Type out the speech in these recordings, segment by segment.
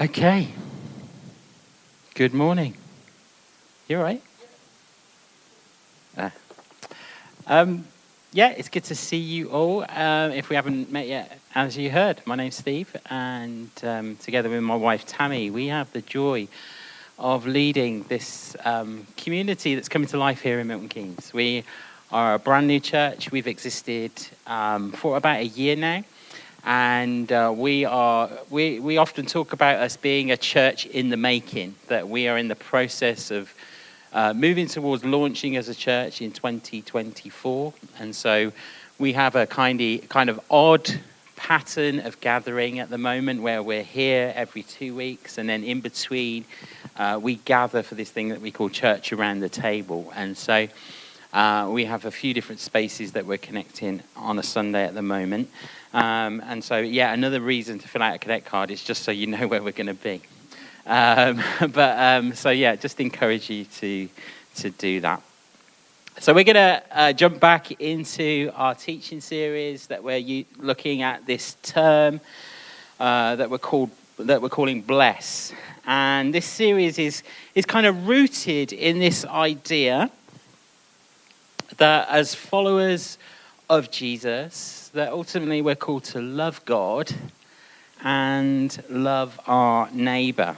Okay. Good morning. You all right? Yeah, it's good to see you all. If we haven't met yet, as you heard, my name's Steve, and together with my wife Tammy, we have the joy of leading this community that's coming to life here in Milton Keynes. We are a brand new church. We've existed for about a year now. And we often talk about us being a church in the making, that we are in the process of moving towards launching as a church in 2024. And so we have a kind of odd pattern of gathering at the moment where we're here every 2 weeks, and then in between we gather for this thing that we call Church Around the Table. And so we have a few different spaces that we're connecting on a Sunday at the moment. And so, yeah, another reason to fill out a Connect card is just so you know where we're going to be. So, yeah, just encourage you to do that. So we're going to jump back into our teaching series that we're looking at this term that we're calling Bless. And this series is kind of rooted in this idea that as followers of Jesus, that ultimately we're called to love God and love our neighbour.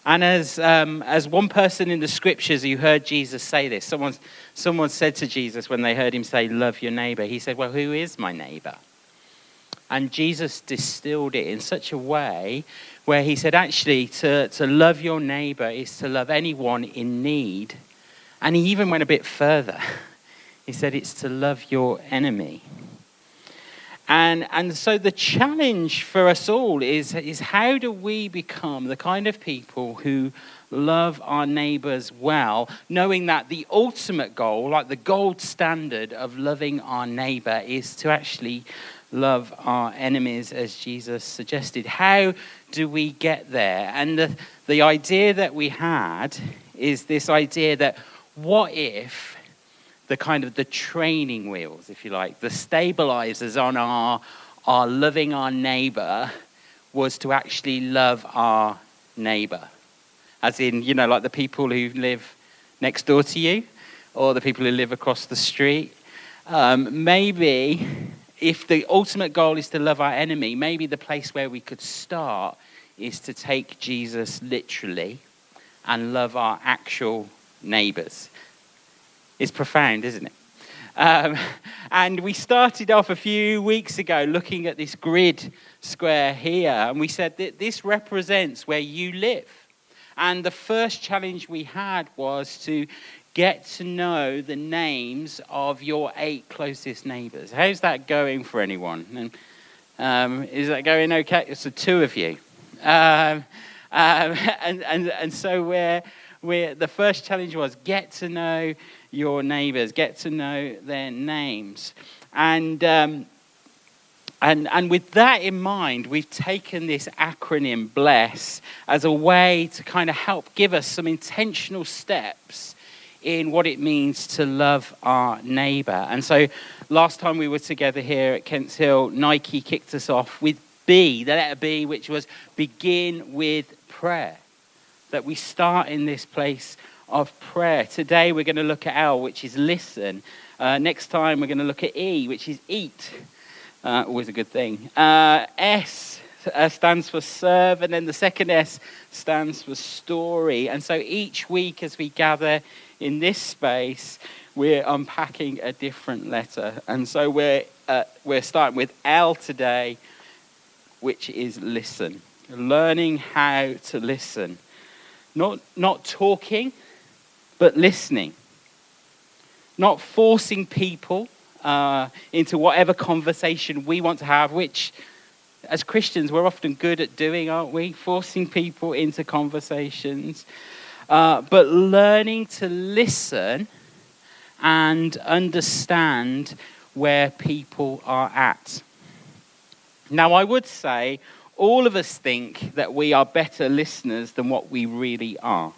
And as one person in the scriptures who heard Jesus say this, someone said to Jesus when they heard him say, love your neighbour, he said, well, who is my neighbour? And Jesus distilled it in such a way where he said, actually, to love your neighbour is to love anyone in need. And he even went a bit further. He said it's to love your enemy. And so the challenge for us all is how do we become the kind of people who love our neighbours well, knowing that the ultimate goal, like the gold standard of loving our neighbour, is to actually love our enemies as Jesus suggested. How do we get there? And the idea that we had is this idea that what if the training wheels, if you like, the stabilizers on our loving our neighbor was to actually love our neighbor? As in, like the people who live next door to you or the people who live across the street. Maybe if the ultimate goal is to love our enemy, maybe the place where we could start is to take Jesus literally and love our actual neighbors. It's profound, isn't it? And we started off a few weeks ago looking at this grid square here, and we said that this represents where you live. And the first challenge we had was to get to know the names of your 8 closest neighbours. How's that going for anyone? And is that going okay? It's the 2 of you. And so the first challenge was get to know your neighbours, get to know their names. And with that in mind, we've taken this acronym BLESS as a way to kind of help give us some intentional steps in what it means to love our neighbour. And so last time we were together here at Kents Hill, Nike kicked us off with B, the letter B, which was begin with prayer. That we start in this place of prayer. Today we're going to look at L, which is listen. Next time we're going to look at E, which is eat. Always a good thing. S stands for serve, and then the second S stands for story. And so each week as we gather in this space, we're unpacking a different letter. And so we're starting with L today, which is listen. Learning how to listen. Not talking, but listening. Not forcing people into whatever conversation we want to have, which as Christians we're often good at doing, aren't we? Forcing people into conversations. But learning to listen and understand where people are at. Now, I would say all of us think that we are better listeners than what we really are.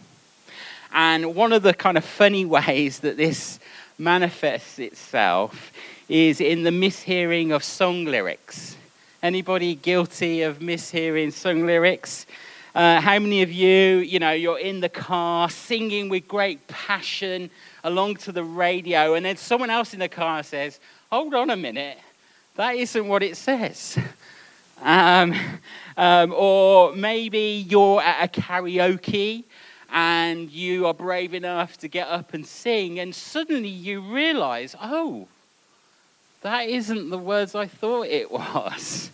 And one of the kind of funny ways that this manifests itself is in the mishearing of song lyrics. Anybody guilty of mishearing sung lyrics? How many of you, you're in the car singing with great passion along to the radio, and then someone else in the car says, hold on a minute, that isn't what it says. Or maybe you're at a karaoke and you are brave enough to get up and sing, and suddenly you realize, oh, that isn't the words I thought it was.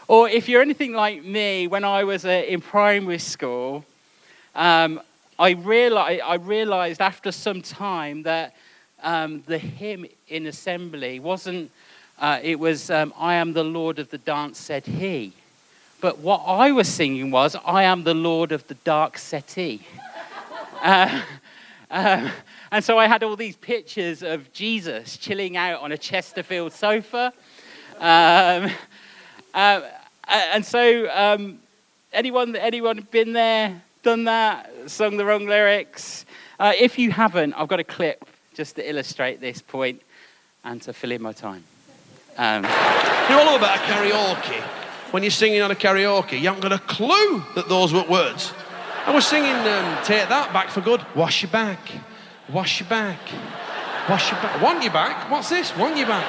Or if you're anything like me, when I was in primary school, I realized after some time that the hymn in assembly wasn't, it was, I am the Lord of the dance, said he. But what I was singing was, I am the Lord of the dark settee. And so I had all these pictures of Jesus chilling out on a Chesterfield sofa. And so anyone been there, done that, sung the wrong lyrics? If you haven't, I've got a clip just to illustrate this point and to fill in my time. You all know about a karaoke. When you're singing on a karaoke, you haven't got a clue that those were words. I was singing Take That, Back for Good. Wash your back, wash your back, wash your back. Want your back? What's this? Want your back?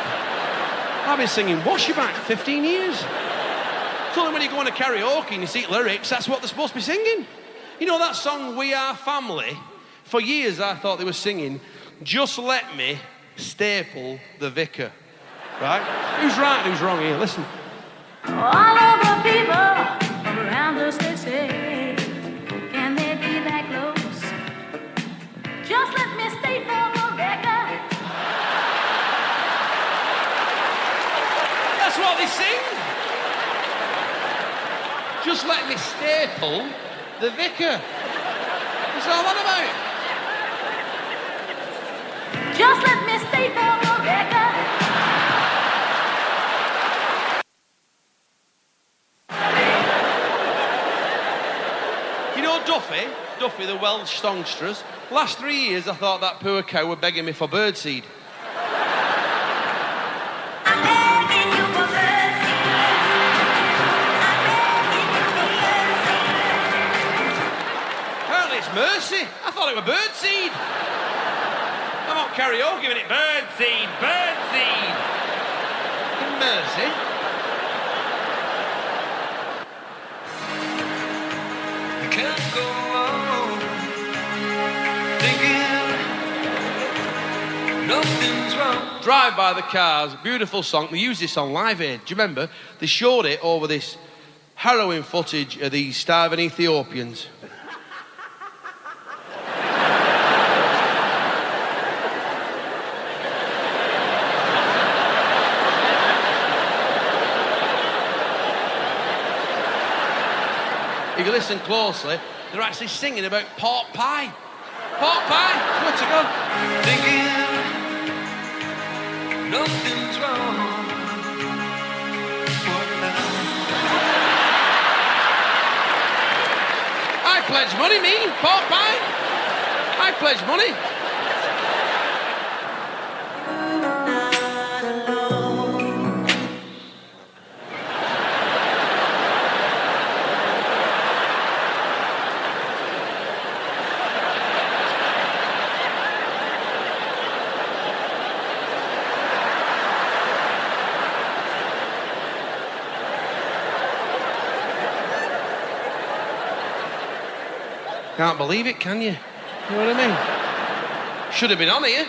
I've been singing Wash Your Back 15 years. So then when you go on a karaoke and you see lyrics, that's what they're supposed to be singing. You know that song, We Are Family? For years I thought they were singing, Just Let Me Staple the Vicar. Right? Who's right and who's wrong here? Listen. All of the people around us, they say, can they be that close? Just let me staple the record. That's what they sing. Just let me staple the vicar. What's all that about? Just let me staple the record. You know Duffy, the Welsh songstress. Last 3 years I thought that poor cow were begging me for birdseed. I'm begging you for mercy. Apparently it's mercy. I thought it were birdseed. I'm on karaoke giving it birdseed, birdseed. Mercy. Can't go on thinking nothing's wrong. Drive by the Cars, beautiful song. They used this on Live Aid. Do you remember? They showed it over this harrowing footage of these starving Ethiopians. If you listen closely, they're actually singing about pork pie. Pork pie, what's it go? Thinking nothing's wrong. What now? I pledge money, me, pork pie. I pledge money. Can't believe it, can you? You know what I mean? Should have been on here.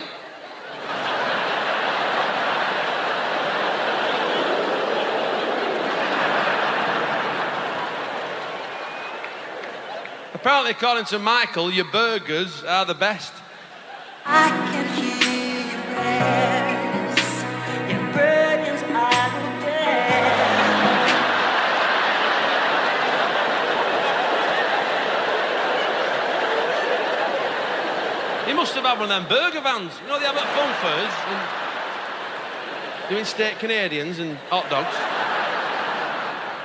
Apparently, according to Michael, your burgers are the best. I can hear your prayers. Your burdens I will bear. He must have had one of them burger vans. You know they have at Fun Fairs and doing steak Canadians and hot dogs.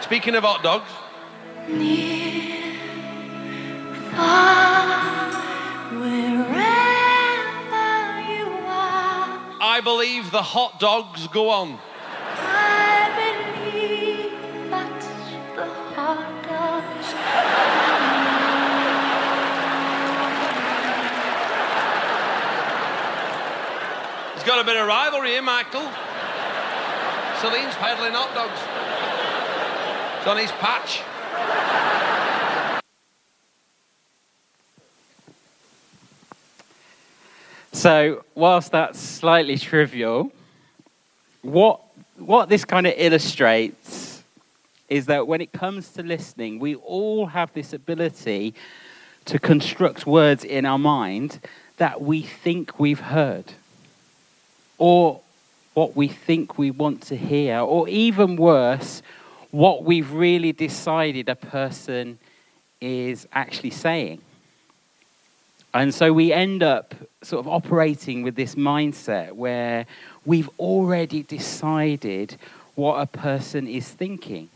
Speaking of hot dogs, Near, far, wherever you are, I believe the hot dogs go on. I believe He's got a bit of rivalry here, Michael. Celine's peddling hot dogs. It's on his patch. So, whilst that's slightly trivial, what this kind of illustrates is that when it comes to listening, we all have this ability to construct words in our mind that we think we've heard, or what we think we want to hear, or even worse, what we've really decided a person is actually saying. And so we end up sort of operating with this mindset where we've already decided what a person is thinking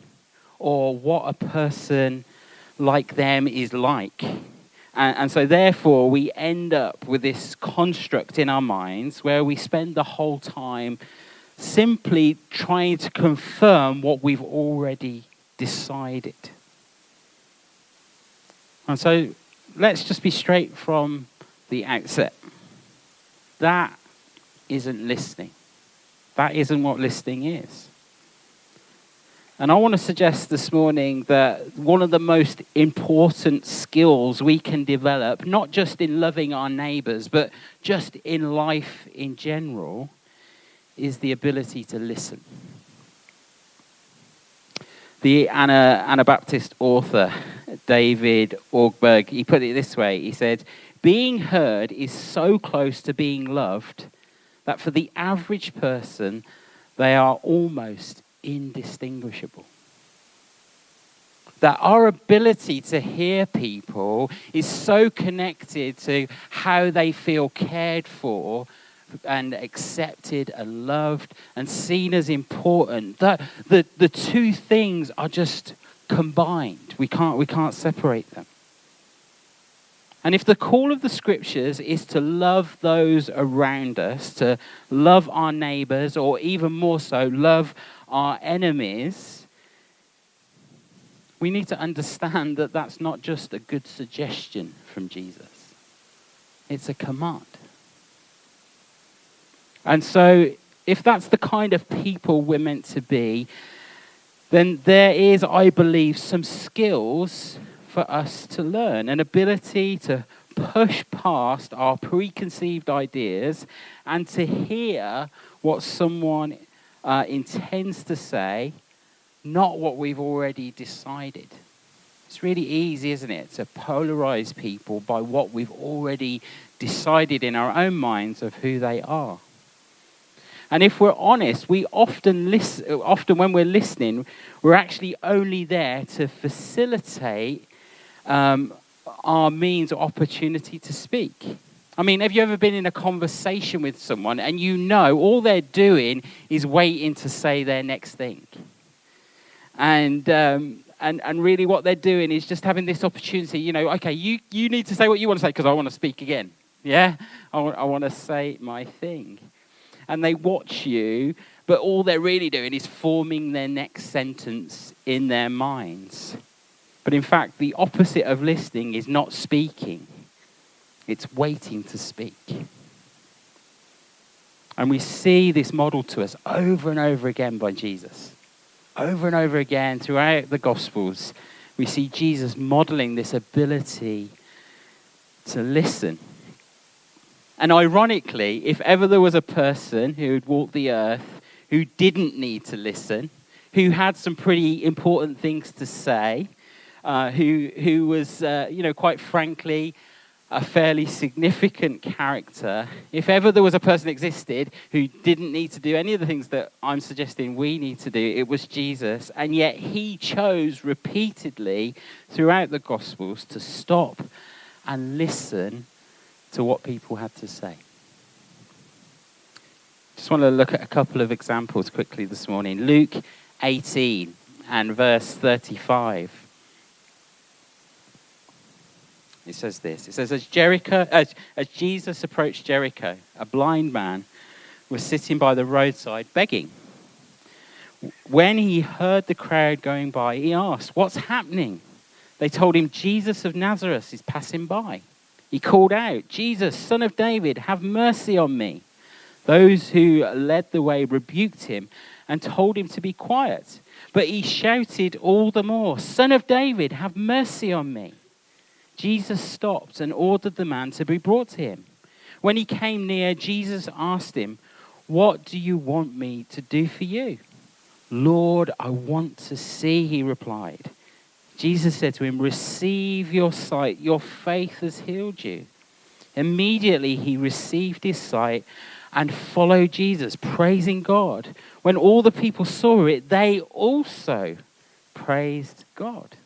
or what a person like them is like. And so therefore we end up with this construct in our minds where we spend the whole time simply trying to confirm what we've already decided. And so let's just be straight from the outset. That isn't listening. That isn't what listening is. And I want to suggest this morning that one of the most important skills we can develop, not just in loving our neighbours, but just in life in general, is the ability to listen. The Anabaptist author, David Orgberg, he put it this way. He said, being heard is so close to being loved that for the average person, they are almost indistinguishable. That our ability to hear people is so connected to how they feel cared for and accepted and loved and seen as important, that the two things are just combined. We can't separate them. And if the call of the scriptures is to love those around us, to love our neighbors, or even more so, love our enemies, we need to understand that that's not just a good suggestion from Jesus. It's a command. And so, if that's the kind of people we're meant to be, then there is, I believe, some skills for us to learn, an ability to push past our preconceived ideas and to hear what someone intends to say, not what we've already decided. It's really easy, isn't it, to polarize people by what we've already decided in our own minds of who they are. And if we're honest, we often when we're listening, we're actually only there to facilitate our means or opportunity to speak. I mean, have you ever been in a conversation with someone and you know all they're doing is waiting to say their next thing? And really what they're doing is just having this opportunity, okay, you need to say what you want to say because I want to speak again. Yeah? I want to say my thing. And they watch you, but all they're really doing is forming their next sentence in their minds. But in fact, the opposite of listening is not speaking. It's waiting to speak. And we see this model to us over and over again by Jesus. Over and over again throughout the Gospels, we see Jesus modeling this ability to listen. And ironically, if ever there was a person who had walked the earth who didn't need to listen, who had some pretty important things to say, who was, quite frankly, a fairly significant character, if ever there was a person existed who didn't need to do any of the things that I'm suggesting we need to do, it was Jesus. And yet he chose repeatedly throughout the Gospels to stop and listen to what people had to say. Just want to look at a couple of examples quickly this morning. Luke 18 and verse 35. It says this. It says, as Jesus approached Jericho, a blind man was sitting by the roadside begging. When he heard the crowd going by, he asked, "What's happening?" They told him, "Jesus of Nazareth is passing by." He called out, "Jesus, Son of David, have mercy on me." Those who led the way rebuked him and told him to be quiet. But he shouted all the more, "Son of David, have mercy on me." Jesus stopped and ordered the man to be brought to him. When he came near, Jesus asked him, "What do you want me to do for you?" "Lord, I want to see," he replied. Jesus said to him, "Receive your sight. Your faith has healed you." Immediately he received his sight and followed Jesus, praising God. When all the people saw it, they also praised God.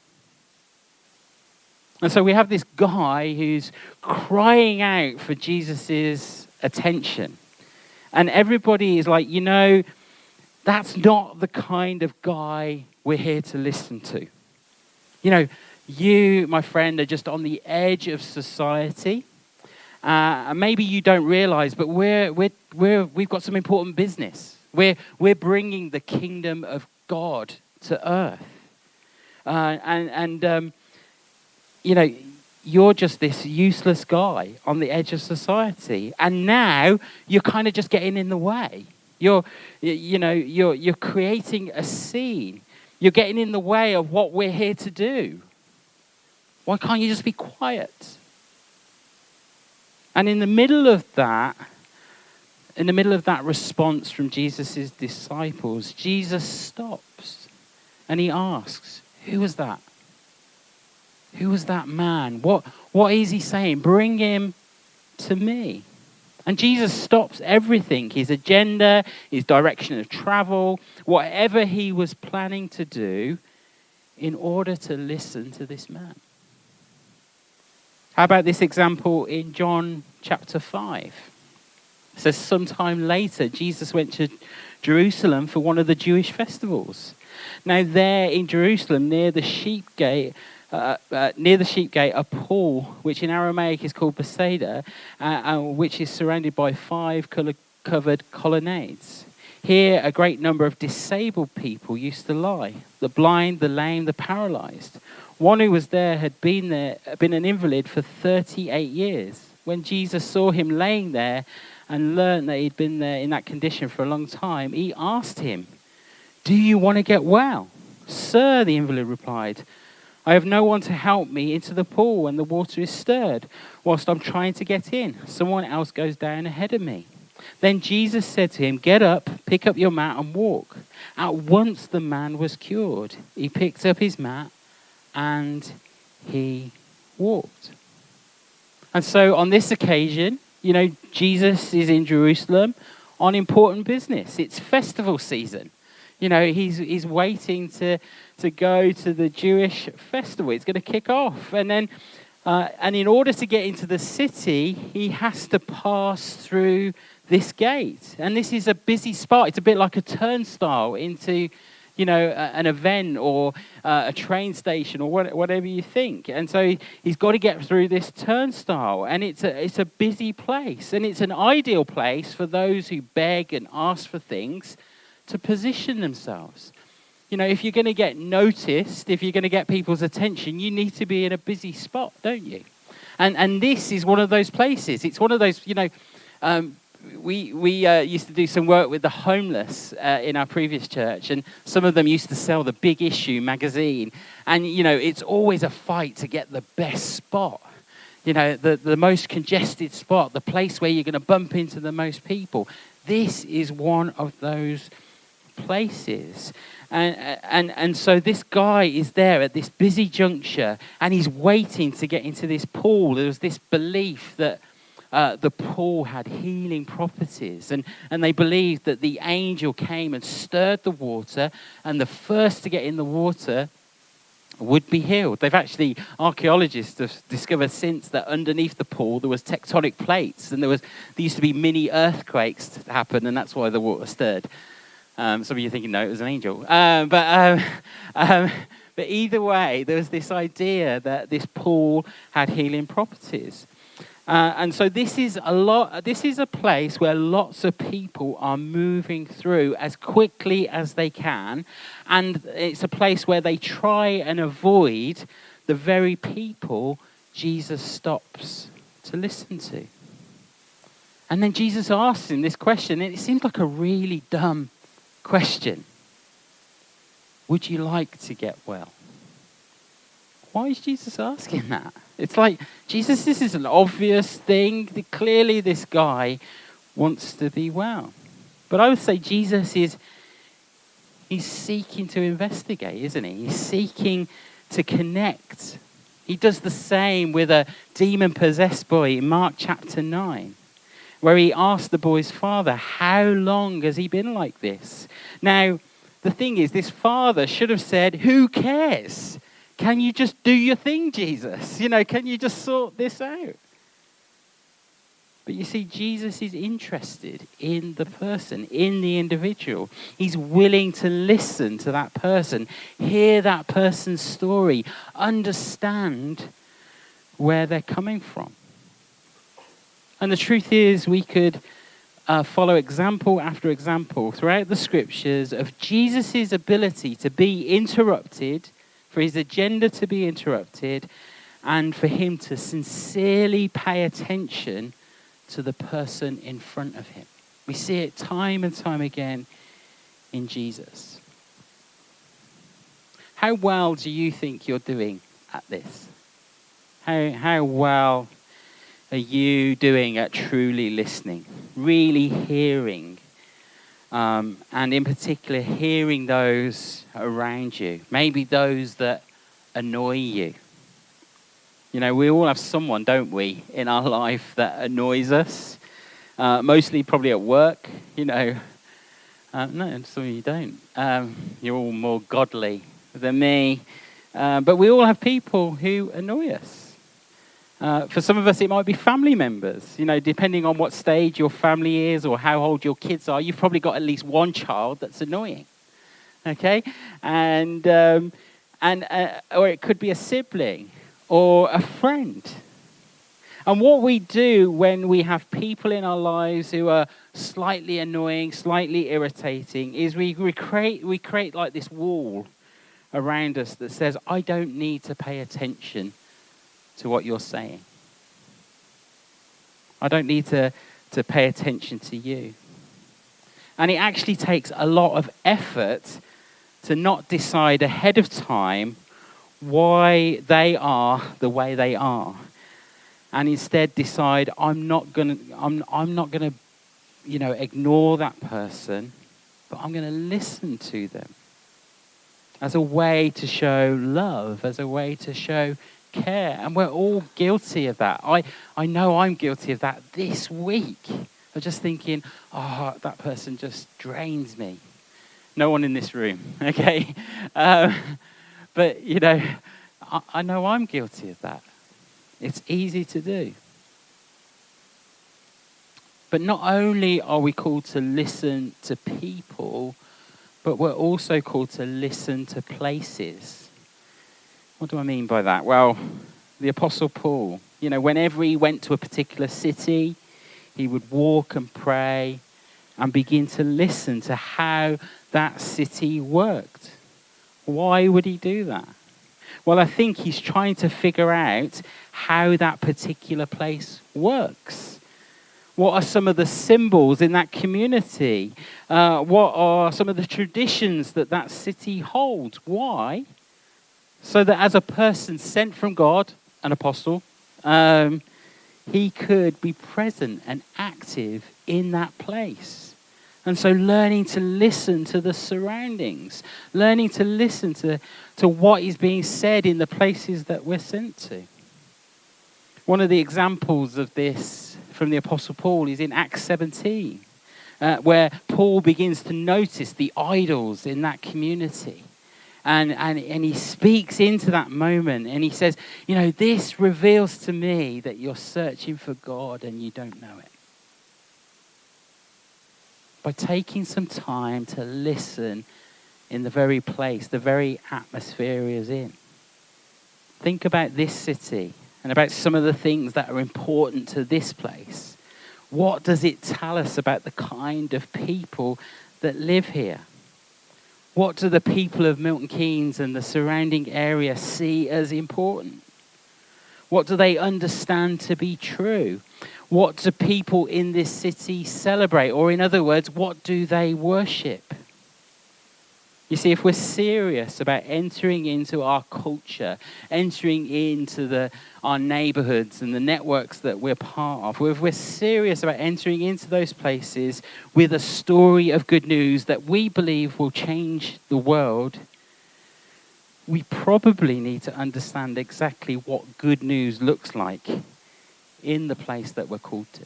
And so we have this guy who's crying out for Jesus' attention. And everybody is like, that's not the kind of guy we're here to listen to. You, my friend, are just on the edge of society. And maybe you don't realize, but we've got some important business. We're bringing the kingdom of God to earth. You're just this useless guy on the edge of society. And now you're kind of just getting in the way. You're creating a scene. You're getting in the way of what we're here to do. Why can't you just be quiet? And in the middle of that response from Jesus' disciples, Jesus stops and he asks, "Who was that? Who was that man? What is he saying? Bring him to me." And Jesus stops everything, his agenda, his direction of travel, whatever he was planning to do, in order to listen to this man. How about this example in John chapter 5? It says, sometime later, Jesus went to Jerusalem for one of the Jewish festivals. Now there in Jerusalem, near the sheep gate, a pool, which in Aramaic is called Bethsaida, which is surrounded by 5 covered colonnades. Here, a great number of disabled people used to lie: the blind, the lame, the paralyzed. One who was there had been an invalid for 38 years. When Jesus saw him laying there and learned that he'd been there in that condition for a long time, he asked him, "Do you want to get well?" "Sir," the invalid replied, "I have no one to help me into the pool when the water is stirred. Whilst I'm trying to get in, someone else goes down ahead of me." Then Jesus said to him, "Get up, pick up your mat and walk." At once the man was cured. He picked up his mat and he walked. And so on this occasion, Jesus is in Jerusalem on important business. It's festival season. He's waiting to go to the Jewish festival. It's going to kick off. And then, and in order to get into the city, he has to pass through this gate. And this is a busy spot. It's a bit like a turnstile into, an event or a train station or whatever you think. And so he's got to get through this turnstile. And it's a busy place. And it's an ideal place for those who beg and ask for things to position themselves. If you're going to get noticed, if you're going to get people's attention, you need to be in a busy spot, don't you? And this is one of those places. It's one of those, we used to do some work with the homeless in our previous church, and some of them used to sell the Big Issue magazine. And, it's always a fight to get the best spot. The most congested spot, the place where you're going to bump into the most people. This is one of those places. And so this guy is there at this busy juncture, and he's waiting to get into this pool. There was this belief that the pool had healing properties, and they believed that the angel came and stirred the water, and the first to get in the water would be healed. Archaeologists have discovered since that underneath the pool there was tectonic plates, and there used to be mini earthquakes to happen, and that's why the water stirred. Some of you are thinking, no, it was an angel. But either way, there was this idea that this pool had healing properties. And so this is a place where lots of people are moving through as quickly as they can. And it's a place where they try and avoid the very people Jesus stops to listen to. And then Jesus asks him this question, and it seems like a really dumb question. Would you like to get well? Why is Jesus asking that? It's like, Jesus, this is an obvious thing. Clearly this guy wants to be well. But I would say Jesus he's seeking to investigate, isn't he? He's seeking to connect. He does the same with a demon-possessed boy in Mark chapter 9, where he asked the boy's father, how long has he been like this? Now, the thing is, this father should have said, who cares? Can you just do your thing, Jesus? Can you just sort this out? But you see, Jesus is interested in the person, in the individual. He's willing to listen to that person, hear that person's story, understand where they're coming from. And the truth is, we could follow example after example throughout the scriptures of Jesus' ability to be interrupted, for his agenda to be interrupted, and for him to sincerely pay attention to the person in front of him. We see it time and time again in Jesus. How well do you think you're doing at this? How well are you doing at truly listening, really hearing, and in particular hearing those around you, maybe those that annoy you? We all have someone, don't we, in our life that annoys us, mostly probably at work, No, some of you don't. You're all more godly than me. But we all have people who annoy us. For some of us, it might be family members. Depending on what stage your family is or how old your kids are, you've probably got at least one child that's annoying. Okay? And or it could be a sibling or a friend. And what we do when we have people in our lives who are slightly annoying, slightly irritating, is we create like this wall around us that says, I don't need to pay attention to what you're saying. I don't need to pay attention to you. And it actually takes a lot of effort to not decide ahead of time why they are the way they are, and instead decide I'm not gonna ignore that person, but I'm gonna listen to them as a way to show love, as a way to show care. And we're all guilty of that. I know I'm guilty of that this week. I'm just thinking, that person just drains me. No one in this room, okay? But, I know I'm guilty of that. It's easy to do. But not only are we called to listen to people, but we're also called to listen to places. What do I mean by that? Well, the Apostle Paul, whenever he went to a particular city, he would walk and pray and begin to listen to how that city worked. Why would he do that? Well, I think he's trying to figure out how that particular place works. What are some of the symbols in that community? What are some of the traditions that city holds? Why? So that as a person sent from God, an apostle, he could be present and active in that place. And so learning to listen to the surroundings, learning to listen to what is being said in the places that we're sent to. One of the examples of this from the Apostle Paul is in Acts 17, where Paul begins to notice the idols in that community. And he speaks into that moment and he says, this reveals to me that you're searching for God and you don't know it. By taking some time to listen in the very place, the very atmosphere he is in. Think about this city and about some of the things that are important to this place. What does it tell us about the kind of people that live here? What do the people of Milton Keynes and the surrounding area see as important? What do they understand to be true? What do people in this city celebrate? Or in other words, what do they worship? You see, if we're serious about entering into our culture, entering into our neighborhoods and the networks that we're part of, if we're serious about entering into those places with a story of good news that we believe will change the world, we probably need to understand exactly what good news looks like in the place that we're called to.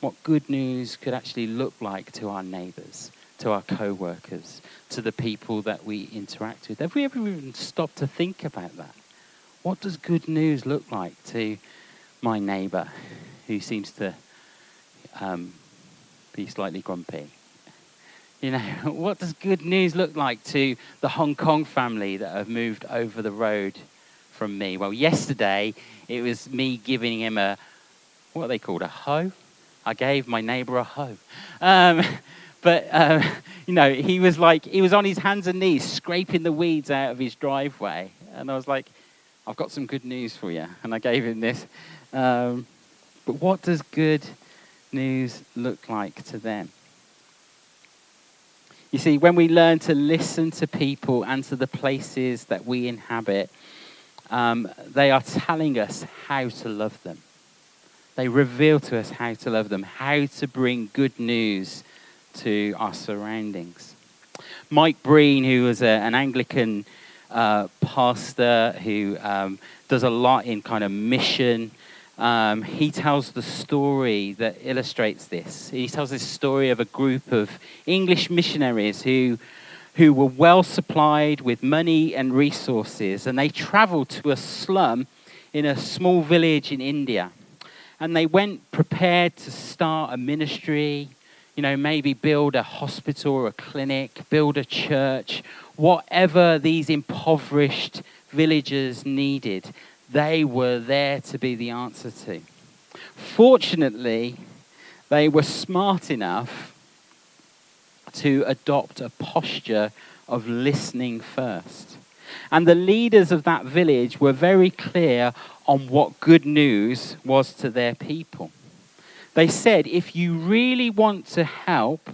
What good news could actually look like to our neighbors, to our co-workers, to the people that we interact with. Have we ever even stopped to think about that? What does good news look like to my neighbor who seems to be slightly grumpy? You know, what does good news look like to the Hong Kong family that have moved over the road from me? Well, yesterday it was me giving him what are they called, a hoe? I gave my neighbor a hoe. But he was on his hands and knees scraping the weeds out of his driveway. And I was like, I've got some good news for you. And I gave him this. But what does good news look like to them? You see, when we learn to listen to people and to the places that we inhabit, they are telling us how to love them. They reveal to us how to love them, how to bring good news to our surroundings. Mike Breen, who was an Anglican pastor who does a lot in kind of mission, he tells the story that illustrates this. He tells this story of a group of English missionaries who were well supplied with money and resources, and they traveled to a slum in a small village in India. And they went prepared to start a ministry, maybe build a hospital or a clinic, build a church, whatever these impoverished villagers needed, they were there to be the answer to. Fortunately, they were smart enough to adopt a posture of listening first. And the leaders of that village were very clear on what good news was to their people. They said, if you really want to help,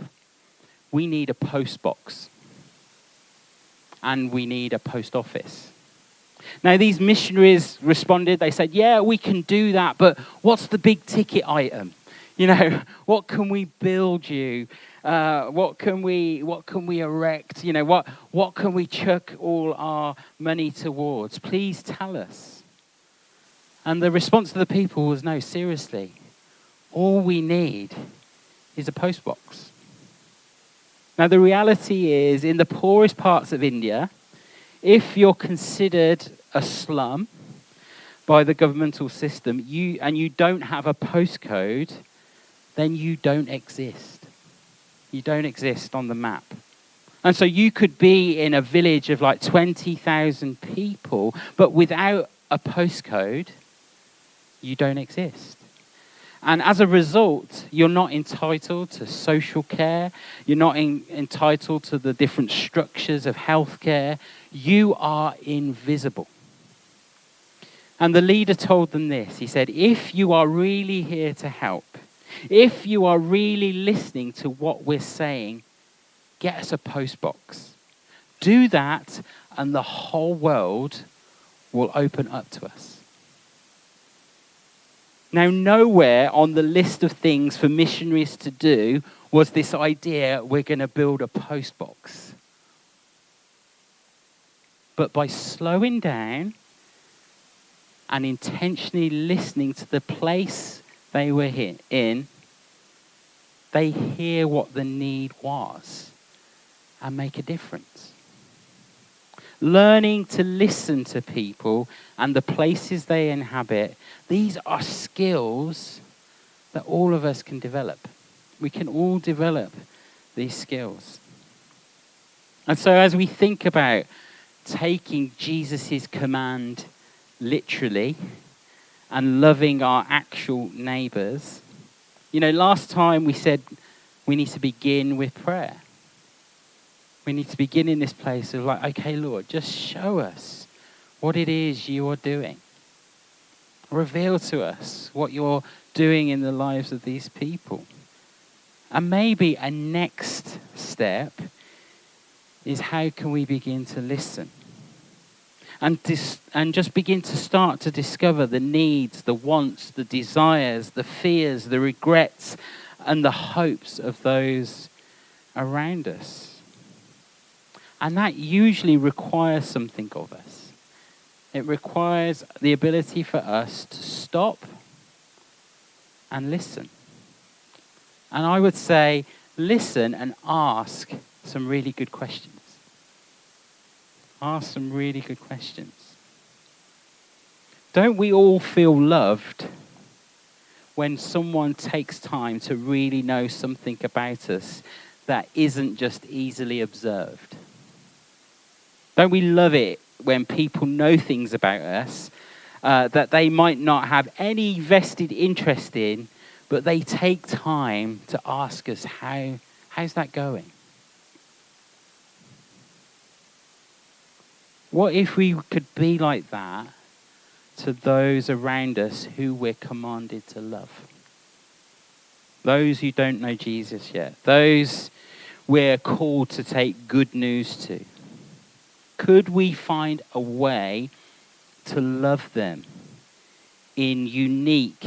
we need a post box. And we need a post office. Now, these missionaries responded. They said, yeah, we can do that, but what's the big ticket item? What can we build you? What can we erect? What can we chuck all our money towards? Please tell us. And the response of the people was, no, seriously. All we need is a post box. Now, the reality is, in the poorest parts of India, if you're considered a slum by the governmental system, and you don't have a postcode, then you don't exist. You don't exist on the map. And so you could be in a village of like 20,000 people, but without a postcode, you don't exist. And as a result, you're not entitled to social care. You're not entitled to the different structures of healthcare. You are invisible. And the leader told them this. He said, if you are really here to help, if you are really listening to what we're saying, get us a post box. Do that, and the whole world will open up to us. Now, nowhere on the list of things for missionaries to do was this idea, we're going to build a post box. But by slowing down and intentionally listening to the place they were in, they hear what the need was and make a difference. Learning to listen to people and the places they inhabit, these are skills that all of us can develop. We can all develop these skills. And so as we think about taking Jesus' command literally and loving our actual neighbors, last time we said we need to begin with prayer. We need to begin in this place of okay, Lord, just show us what it is you are doing. Reveal to us what you're doing in the lives of these people. And maybe a next step is how can we begin to listen? And just begin to start to discover the needs, the wants, the desires, the fears, the regrets, and the hopes of those around us. And that usually requires something of us. It requires the ability for us to stop and listen. And I would say, listen and ask some really good questions. Ask some really good questions. Don't we all feel loved when someone takes time to really know something about us that isn't just easily observed? Don't we love it when people know things about us that they might not have any vested interest in, but they take time to ask us, how's that going? What if we could be like that to those around us who we're commanded to love? Those who don't know Jesus yet. Those we're called to take good news to. Could we find a way to love them in unique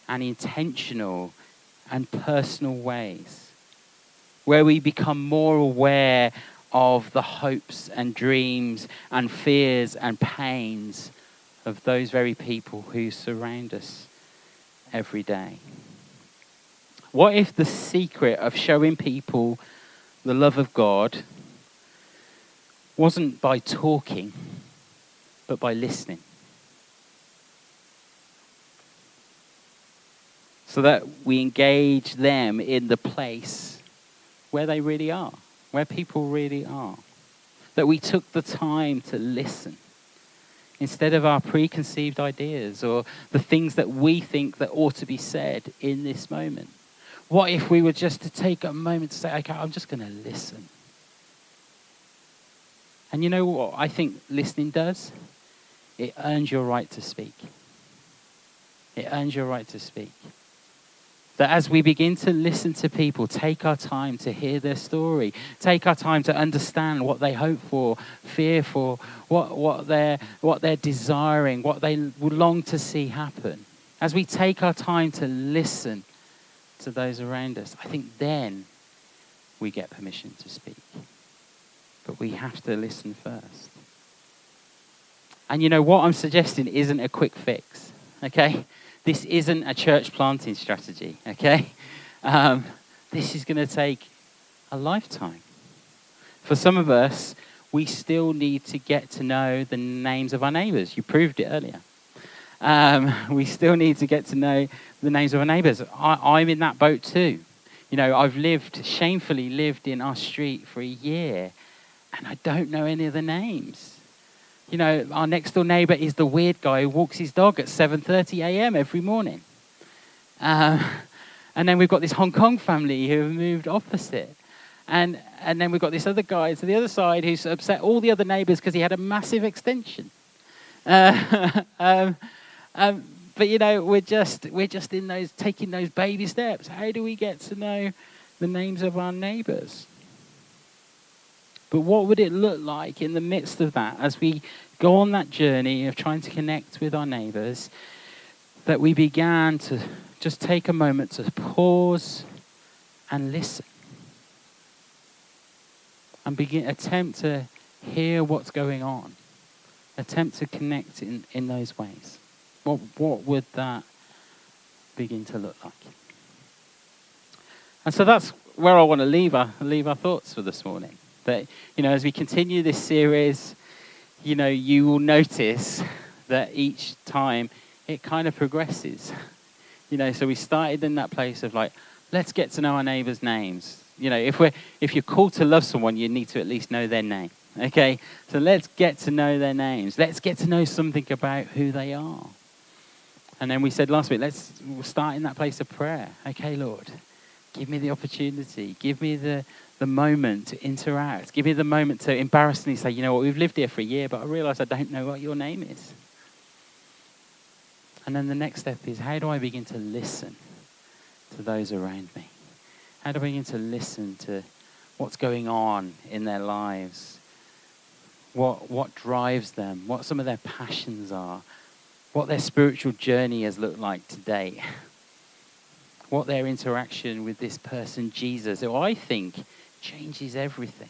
and intentional and personal ways, where we become more aware of the hopes and dreams and fears and pains of those very people who surround us every day? What if the secret of showing people the love of God wasn't by talking, but by listening? So that we engage them in the place where they really are, where people really are. That we took the time to listen instead of our preconceived ideas or the things that we think that ought to be said in this moment. What if we were just to take a moment to say, okay, I'm just going to listen. And you know what I think listening does? It earns your right to speak. It earns your right to speak. That as we begin to listen to people, take our time to hear their story, take our time to understand what they hope for, fear for, what they're desiring, what they would long to see happen. As we take our time to listen to those around us, I think then we get permission to speak. But we have to listen first. And you know what I'm suggesting isn't a quick fix, okay? This isn't a church planting strategy, okay? This is going to take a lifetime. For some of us, we still need to get to know the names of our neighbours. You proved it earlier. We still need to get to know the names of our neighbours. I'm in that boat too. You know, I've shamefully lived in our street for a year, and I don't know any of the names. You know, our next door neighbour is the weird guy who walks his dog at 7:30 a.m. every morning. And then we've got this Hong Kong family who have moved opposite. And then we've got this other guy to the other side who's upset all the other neighbours because he had a massive extension. But, you know, we're just in those, taking those baby steps. How do we get to know the names of our neighbours? But what would it look like in the midst of that as we go on that journey of trying to connect with our neighbours, that we began to just take a moment to pause and listen and attempt to hear what's going on, attempt to connect in those ways? What would that begin to look like? And so that's where I want to leave our thoughts for this morning. That, you know, as we continue this series, you know, you will notice that each time it kind of progresses. You know, so we started in that place of like, let's get to know our neighbours' names. You know, if you're called to love someone, you need to at least know their name. Okay? So let's get to know their names. Let's get to know something about who they are. And then we said last week, we'll start in that place of prayer. Okay, Lord, give me the opportunity. Give me the moment to interact. Give me the moment to embarrassingly say, you know what, we've lived here for a year, but I realise I don't know what your name is. And then the next step is, how do I begin to listen to those around me? How do I begin to listen to what's going on in their lives? What drives them? What some of their passions are? What their spiritual journey has looked like today? What their interaction with this person, Jesus, who I think changes everything.